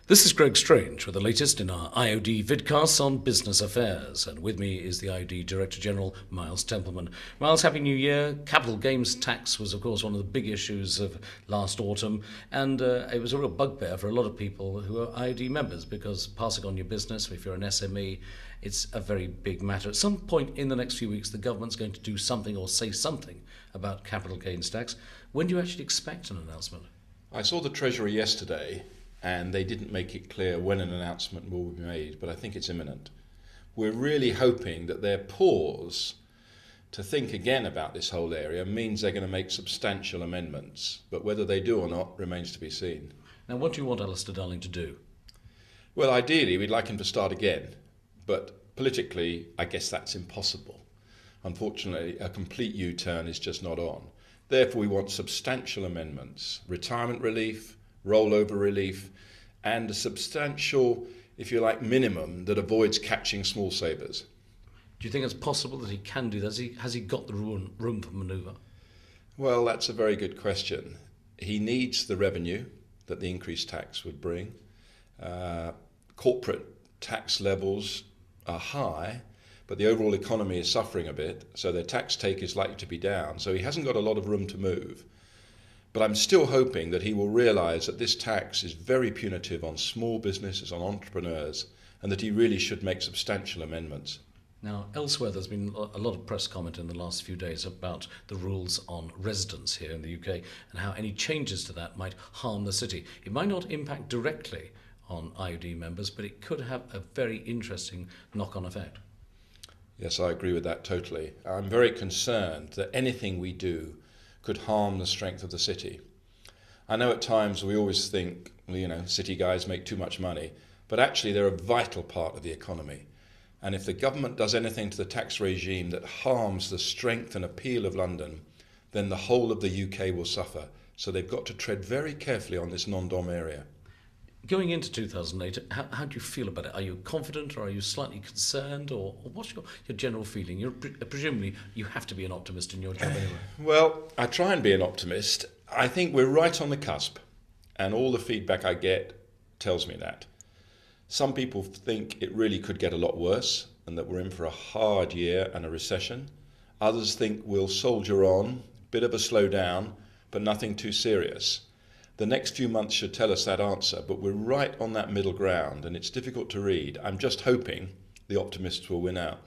This is Greg Strange with the latest in our IoD vidcasts on business affairs. And with me is the IoD Director General, Miles Templeman. Miles, Happy New Year. Capital gains tax was, of course, one of the big issues of last autumn. And it was a real bugbear for a lot of people who are IoD members because passing on your business, if you're an SME, it's a very big matter. At some point in the next few weeks, the government's going to do something or say something about capital gains tax. When do you actually expect an announcement? I saw the Treasury yesterday, and they didn't make it clear when an announcement will be made, but I think it's imminent. We're really hoping that their pause to think again about this whole area means they're going to make substantial amendments, but whether they do or not remains to be seen. Now, what do you want Alistair Darling to do? Well, ideally, we'd like him to start again, but politically, I guess that's impossible. Unfortunately, a complete U-turn is just not on. Therefore, we want substantial amendments, retirement relief, rollover relief, and a substantial, if you like, minimum that avoids catching small savers. Do you think it's possible that he can do that? Has he got the room for manoeuvre? Well, that's a very good question. He needs the revenue that the increased tax would bring. Corporate tax levels are high, but the overall economy is suffering a bit, so their tax take is likely to be down. So he hasn't got a lot of room to move. But I'm still hoping that he will realise that this tax is very punitive on small businesses, on entrepreneurs, and that he really should make substantial amendments. Now, elsewhere, there's been a lot of press comment in the last few days about the rules on residence here in the UK and how any changes to that might harm the city. It might not impact directly on IoD members, but it could have a very interesting knock-on effect. Yes, I agree with that totally. I'm very concerned that anything we do could harm the strength of the city. I know at times we always think, city guys make too much money, but actually they're a vital part of the economy. And if the government does anything to the tax regime that harms the strength and appeal of London, then the whole of the UK will suffer. So they've got to tread very carefully on this non-dom area. Going into 2008, how do you feel about it? Are you confident or are you slightly concerned? Or what's your general feeling? Presumably you have to be an optimist in your job anyway. Well, I try and be an optimist. I think we're right on the cusp, and all the feedback I get tells me that. Some people think it really could get a lot worse and that we're in for a hard year and a recession. Others think we'll soldier on, bit of a slowdown, but nothing too serious. The next few months should tell us that answer, but we're right on that middle ground, and it's difficult to read. I'm just hoping the optimists will win out.